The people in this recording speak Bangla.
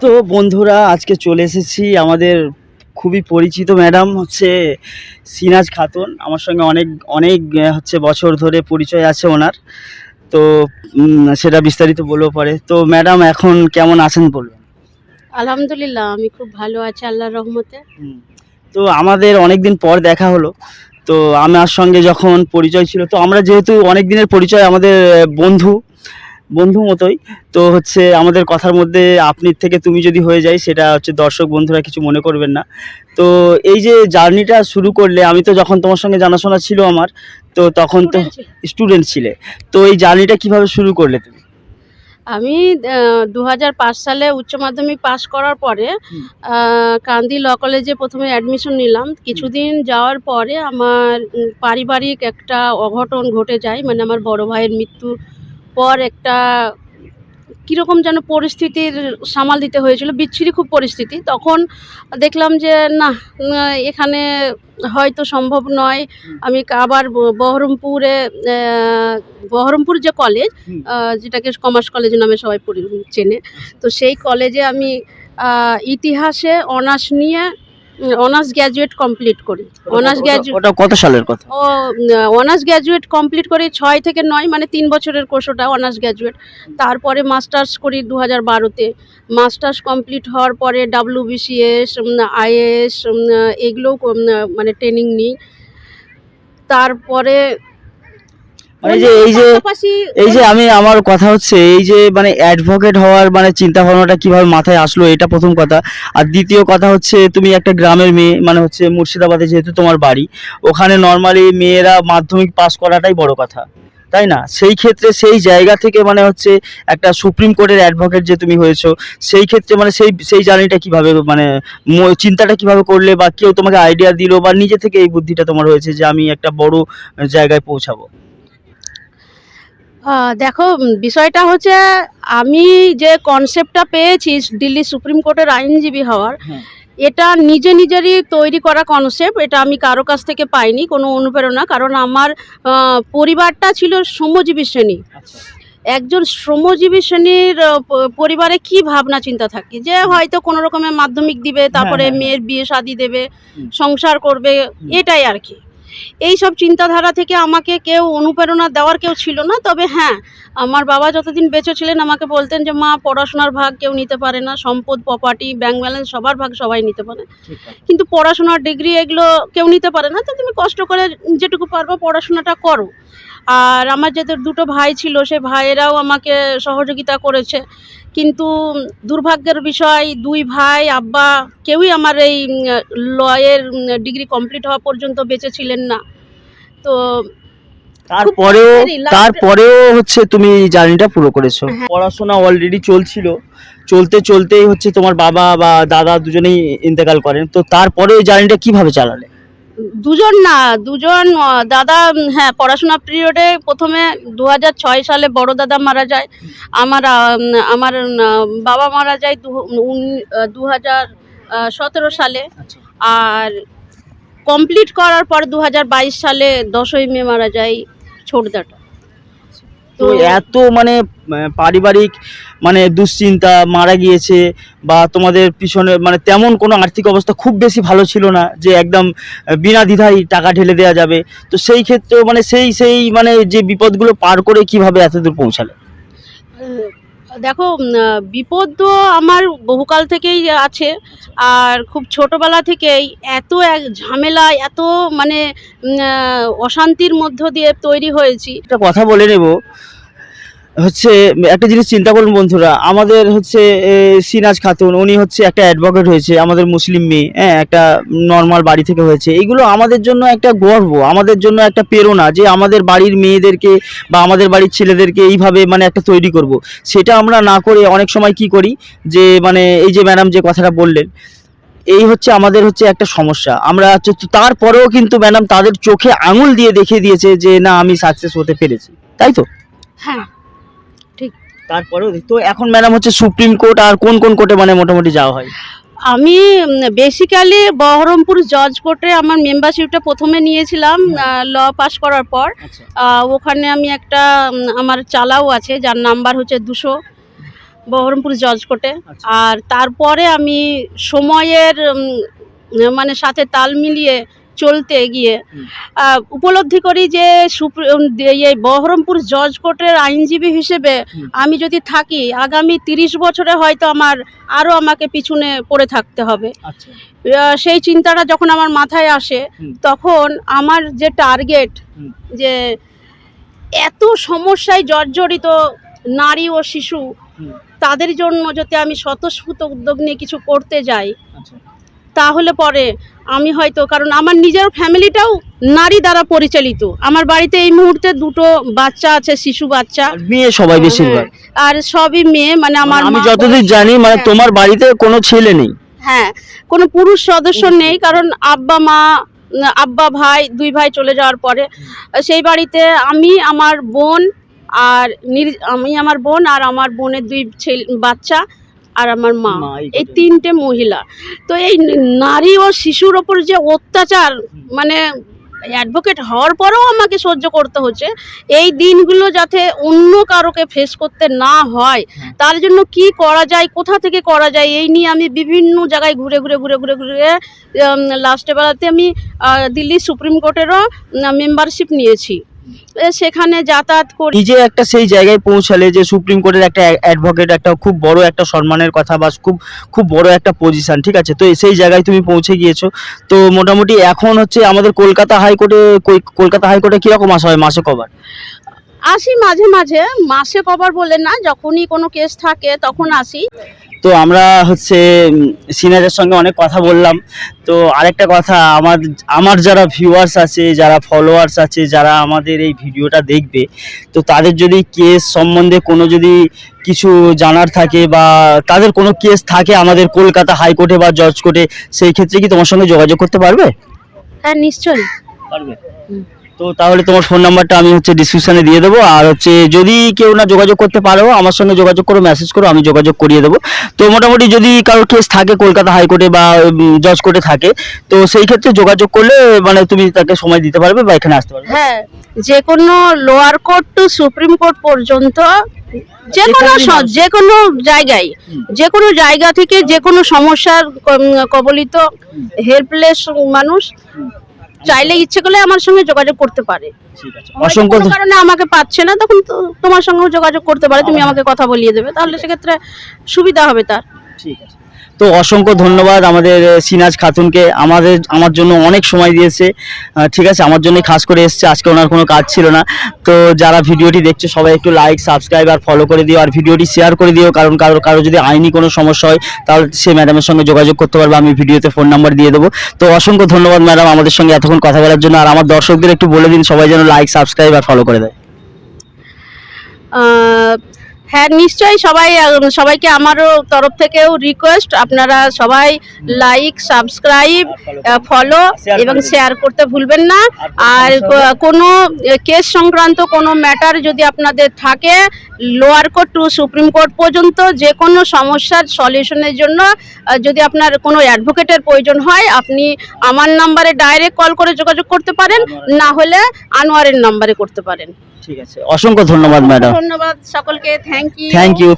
তো বন্ধুরা আজকে চলে এসেছি আমাদের খুবই পরিচিত ম্যাডাম হচ্ছে সিনাজ খাতুন। আমার সঙ্গে অনেক অনেক হচ্ছে বছর ধরে পরিচয় আছে ওনার। তো সেটা বিস্তারিত বলবো পরে। তো ম্যাডাম এখন কেমন আছেন বলবেন? আলহামদুলিল্লাহ, আমি খুব ভালো আছি আল্লাহর রহমতে। হুম। তো আমাদের অনেক দিন পর দেখা হলো। তো আমার সঙ্গে যখন পরিচয় ছিল, তো আমরা যেহেতু অনেক দিনের পরিচয়, আমাদের বন্ধু বন্ধু মতোই। তো হচ্ছে আমাদের কথার মধ্যে আপনি থেকে তুমি যদি হয়ে যায়, সেটা হচ্ছে দর্শক বন্ধুরা কিছু মনে করবেন না। তো এই যে জার্নিটা শুরু করলে, আমি তো যখন তোমার সঙ্গে জানাশোনা ছিল আমার, তো তখন তো Student ছিলাম। স্টুডেন্ট ছিলে। তো এই জার্নিটা কিভাবে শুরু করলে তুমি? আমি 2005 সালে উচ্চ মাধ্যমিক পাশ করার পরে হুম। কান্দি ল কলেজে প্রথমে অ্যাডমিশন নিলাম। কিছুদিন যাওয়ার পরে আমার পারিবারিক একটা অঘটন ঘটে যায়। মানে আমার বড় ভাইয়ের মৃত্যুর পর একটা কীরকম যেন পরিস্থিতির সামাল দিতে হয়েছিল, বিচ্ছিরি খুব পরিস্থিতি। তখন দেখলাম যে না, এখানে হয়তো সম্ভব নয়। হুম। আমি আবার বহরমপুরে, বহরমপুর যে কলেজ, হুম। যেটাকে কমার্স কলেজ নামে সবাই চেনে, তো সেই কলেজে আমি ইতিহাসে অনার্স নিয়ে অনার্স গ্র্যাজুয়েট কমপ্লিট করি। অনার্স গ্র্যাজুয়েট ওটা কত সালের কথা? ও অনার্স গ্র্যাজুয়েট কমপ্লিট করি 6 থেকে 9, মানে 3 বছরের কোর্স ওটা, অনার্স গ্র্যাজুয়েট। তারপরে মাস্টার্স করি 2012-তে। মাস্টার্স কমপ্লিট হওয়ার পরে WBCS, IAS এগুলোও মানে ট্রেনিং নিই। তারপরে মানে এই যে আমি আমার কথা হচ্ছে, এই যে মানে অ্যাডভোকেট হওয়ার মানে চিন্তা ভাবনাটা কিভাবে মাথায় আসলো, এটা প্রথম কথা। আর দ্বিতীয় কথা হচ্ছে, তুমি একটা গ্রামের মেয়ে, মানে হচ্ছে মুর্শিদাবাদে যেহেতু তোমার বাড়ি, ওখানে নর্মালি মেয়েরা মাধ্যমিক পাস করাটাই বড় কথা, তাই না? সেই ক্ষেত্রে সেই জায়গা থেকে মানে হচ্ছে একটা সুপ্রিম কোর্টের অ্যাডভোকেট যে তুমি হয়েছো, সেই ক্ষেত্রে মানে সেই সেই জার্নিটা কিভাবে, মানে চিন্তাটা কিভাবে করলে, বা কেউ তোমাকে আইডিয়া দিলো, বা নিজে থেকে এই বুদ্ধিটা তোমার হয়েছে যে আমি একটা বড় জায়গায় পৌঁছাবো? দেখো, বিষয়টা হচ্ছে, আমি যে কনসেপ্টটা পেয়েছি দিল্লি সুপ্রিম কোর্টের আইনজীবী হওয়ার, হ্যাঁ। এটা নিজেরই তৈরি করা কনসেপ্ট। এটা আমি কারো কাছ থেকে পাইনি কোনো অনুপ্রেরণা। কারণ আমার পরিবারটা ছিল শ্রমজীবী শ্রেণী। আচ্ছা। একজন শ্রমজীবী শ্রেণীর পরিবারে কি ভাবনা চিন্তা থাকে যে হয়তো কোনো রকমের মাধ্যমিক দিবে, তারপরে হ্যাঁ, হ্যাঁ, মেয়ের বিয়ে শাদী দেবে, হুম। সংসার করবে, হুম। এটাই আর কি। এই সব চিন্তাধারা থেকে আমাকে কেউ অনুপ্রেরণা দেওয়ার কেউ ছিল না। তবে হ্যাঁ, আমার বাবা যতদিন বেঁচে ছিলেন আমাকে বলতেন যে মা, পড়াশোনার ভাগ কেউ নিতে পারে না, সম্পদ, প্রপার্টি, ব্যাংক ব্যালেন্স সবার ভাগ সবাই নিতে পারে, ঠিক আছে। কিন্তু পড়াশোনার ডিগ্রি এগুলো কেউ নিতে পারে না। তো তুমি কষ্ট করে যেটুকু পারবো পড়াশোনাটা করো। আর আমার যে দুটো ভাই ছিল, সেই ভাইয়েরাও আমাকে সহযোগিতা করেছে। কিন্তু দুর্ভাগ্যের বিষয়, দুই ভাই, আব্বা কেউই আমার এই লয়ের ডিগ্রি কমপ্লিট হওয়া পর্যন্ত বেঁচে ছিলেন না। তো খুব তারপরেও তাড়াতাড়ি তারপরেও হচ্ছে তুমি জার্নিটা পুরো করেছো। হ্যাঁ, পড়াশোনা অলরেডি চলছিল, চলতে চলতেই হচ্ছে তোমার বাবা বা দাদা দুজনেই ইন্তেকাল করেন। তো তারপরে ওই জার্নিটা কিভাবে চালালে? দুজন না, দুজন দাদা, হ্যাঁ, পড়াশোনা পিরিয়ডে প্রথমে 2006 সালে বড় দাদা মারা যায়। আমার বাবা মারা যায় 2017 সালে। আচ্ছা। আর কমপ্লিট করার পর 2022 সালে 10ই মে মারা যায় ছোটদাটা। তো তো এত মানে পারিবারিক মানে দুশ্চিন্তা, মারা গিয়েছে, বা তোমাদের পিছনে মানে তেমন কোনো আর্থিক অবস্থা খুব বেশি ভালো ছিল না যে একদম বিনা দ্বিধায় টাকা ঢেলে দেওয়া যাবে। তো সেই ক্ষেত্রেও মানে সেই মানে যে বিপদগুলো পার করে কিভাবে এতদূর পৌঁছালে? দেখো, বিপদ তো আমার বহুকাল থেকেই আছে। আর খুব ছোটবেলা থেকেই এত এক ঝামেলা, এত মানে অশান্তির মধ্য দিয়ে তৈরি হয়েছি। একটা কথা বলে নেব, হচ্ছে একটা জিনিস চিন্তা করুন বন্ধুরা, আমাদের হচ্ছে সিনাজ খাতুন, উনি হচ্ছে একটা অ্যাডভোকেট হয়েছে, আমাদের মুসলিম মেয়ে, হ্যাঁ, একটা নর্মাল বাড়ি থেকে হয়েছে। এগুলো আমাদের জন্য একটা গর্ব, আমাদের জন্য একটা প্রেরণা যে আমাদের বাড়ির মেয়েদেরকে বা আমাদের বাড়ির ছেলেদেরকে এইভাবে মানে একটা তৈরি করব। সেটা আমরা না করে অনেক সময় কি করি, যে মানে এই যে ম্যাডাম যে কথাটা বললেন, এই হচ্ছে আমাদের হচ্ছে একটা সমস্যা। আমরা হচ্ছে, তারপরেও কিন্তু ম্যাডাম তাদের চোখে আঙুল দিয়ে দেখিয়ে দিয়েছে যে না, আমি সাকসেস হতে পেরেছি, তাই তো? হ্যাঁ, ঠিক। তারপরেও তো এখন ম্যাডাম হচ্ছে সুপ্রিম কোর্ট আর কোন কোন কোর্টে মানে মোটামুটি যাওয়া হয়? আমি বেসিক্যালি বহরমপুর জজ কোর্টে আমার মেম্বারশিপটা প্রথমে নিয়েছিলাম ল পাস করার পর। আচ্ছা। ওখানে আমি একটা আমার চালাও আছে যার নাম্বার হচ্ছে 200। বহরমপুর জজ কোর্টে। আচ্ছা। আর তারপরে আমি সময়ের মানে সাথে তাল মিলিয়ে চলতে গিয়ে হুম। উপলব্ধি করি যে এই বহরমপুর জজ কোর্টের আইনজীবী হিসেবে হুম। আমি যদি থাকি আগামী 30 বছরে হয়তো আমাকে পিছনে পড়ে থাকতে হবে। আচ্ছা। সেই চিন্তাটা যখন আমার মাথায় আসে হুম। তখন আমার যে টার্গেট, হুম। যে এত সমস্যায় জর্জরিত নারী ও শিশু, হুম। তাদের জন্য যদি আমি স্বতঃস্ফূর্ত উদ্যোগ নিয়ে কিছু করতে যাই আচ্ছা। তাহলে পরে আমি হয়তো, কারণ আমার নিজের ফ্যামিলিটাও নারী দ্বারা পরিচালিত। আমার বাড়িতে এই মুহূর্তে 2টো বাচ্চা আছে, শিশু বাচ্চা। আর মেয়ে সবাই বেশিরভাগ। হ্যাঁ, আর সবই মেয়ে, মানে আমার আমি মা যতদূর জানি মানে হ্যাঁ। তোমার বাড়িতে কোনো ছেলে নেই। হ্যাঁ, কোনো পুরুষ সদস্য নেই, কারণ আব্বা ভাই 2 ভাই চলে যাওয়ার পরে সেই বাড়িতে আমি, আমার বোন আর আমার বোনের 2 বাচ্চা আর আমার মা, এই 3টে মহিলা। তো এই নারী ও শিশুর ওপর যে অত্যাচার, মানে অ্যাডভোকেট হওয়ার পরেও আমাকে সহ্য করতে হচ্ছে, এই দিনগুলো যাতে অন্য কারোকে ফেস করতে না হয় তার জন্য কি করা যায়, কোথা থেকে করা যায়, এই নিয়ে আমি বিভিন্ন জায়গায় ঘুরে লাস্টে বেলাতে আমি দিল্লি সুপ্রিম কোর্টেরও মেম্বারশিপ নিয়েছি। সেখানে যাতায়াত করি। নিজে একটা সেই জায়গায় পৌঁছালে যে সুপ্রিম কোর্টের একটা অ্যাডভোকেট, একটা খুব বড় একটা সম্মানের কথা বা খুব বড় একটা পজিশন, ঠিক আছে, তো সেই জায়গায় তুমি পৌঁছে গিয়েছো। তো মোটামুটি এখন হচ্ছে আমাদের কলকাতা হাইকোর্টে কিরকম আসা হয় মাসে কবার? আসি মাসে কবার বলে না, যখনই কোনো কেস থাকে তখন আসি। তো আমরা হচ্ছে সিনিয়রের সঙ্গে অনেক কথা বললাম। তো আরেকটা কথা, আমার যারা ভিউয়ার্স আছে, যারা ফলোয়ার্স আছে, যারা আমাদের এই ভিডিওটা দেখবে, তো তাদের যদি কেস সম্বন্ধে কোনো যদি কিছু জানার থাকে বা তাদের কোনো কেস থাকে আমাদের কলকাতা হাইকোর্টে বা জজ কোর্টে, সেই ক্ষেত্রে কি তোমার সঙ্গে যোগাযোগ করতে পারবে? হ্যাঁ, নিশ্চয়ই পারবে। তো তাহলে তোমার ফোন নাম্বারটা আমি হচ্ছে ডিসক্রিপশনে দিয়ে দেবো, আর হচ্ছে যদি কেউ না যোগাযোগ করতে পারো আমার সঙ্গে যোগাযোগ করো, মেসেজ করো, আমি যোগাযোগ করিয়ে দেবো। তো মোটামুটি যদি কারোর কেস থাকে কলকাতা হাইকোর্টে বা জজ কোর্টে থাকে, তো সেই ক্ষেত্রে যোগাযোগ করলে মানে তুমি তাকে সময় দিতে পারবে বা এখানে আসতে পারবে। হ্যাঁ, যে কোনো lower court two supreme court পর্যন্ত যে কোনো জায়গায়, যে কোনো জায়গা থেকে যে কোনো সমস্যার কবলিত হেল্পলেস মানুষ চাইলে ইচ্ছে করলে আমার সঙ্গে যোগাযোগ করতে পারে। ঠিক আছে, অসংখ্য কোনো কারণে আমাকে পাচ্ছে না, তখন তোমার সঙ্গেও যোগাযোগ করতে পারে, তুমি আমাকে কথা বলিয়ে দেবে, তাহলে সেক্ষেত্রে সুবিধা হবে তার। ঠিক আছে। তো অসংখ্য ধন্যবাদ আমাদের সিনাজ খাতুনকে, আমার জন্য অনেক সময় দিয়েছে, ঠিক আছে, আমার জন্য খাস করে এসেছে, আজকে ওনার কোনো কাজ ছিল না। তো যারা ভিডিওটি দেখছে সবাই একটু লাইক, সাবস্ক্রাইব আর ফলো করে দিও, আর ভিডিওটি শেয়ার করে দিও, কারণ কারো যদি আইনি কোনো সমস্যা হয় তাহলে সে ম্যাডামের সঙ্গে যোগাযোগ করতে পারবে, আমি ভিডিওতে ফোন নাম্বার দিয়ে দেবো। তো অসংখ্য ধন্যবাদ ম্যাডাম আমাদের সঙ্গে এতক্ষণ কথা বলার জন্য, আর আমার দর্শকদের একটু বলে দিন সবাই যেন লাইক, সাবস্ক্রাইব আর ফলো করে দেয়। হ্যাঁ, নিশ্চয়ই সবাইকে আমারও তরফ থেকেও রিকোয়েস্ট, আপনারা সবাই লাইক, সাবস্ক্রাইব, ফলো এবং শেয়ার করতে ভুলবেন না। আর কোনো কেস সংক্রান্ত কোনো ম্যাটার যদি আপনাদের থাকে lower court two supreme court পর্যন্ত যে কোনো সমস্যার সলিউশনের জন্য যদি আপনার কোনো অ্যাডভোকেটের প্রয়োজন হয়, আপনি আমার নাম্বারে ডাইরেক্ট কল করে যোগাযোগ করতে পারেন, না হলে আনোয়ারের নাম্বারে করতে পারেন। ঠিক আছে, অসংখ্য ধন্যবাদ ম্যাডাম। ধন্যবাদ সকলকে, থ্যাংক ইউ।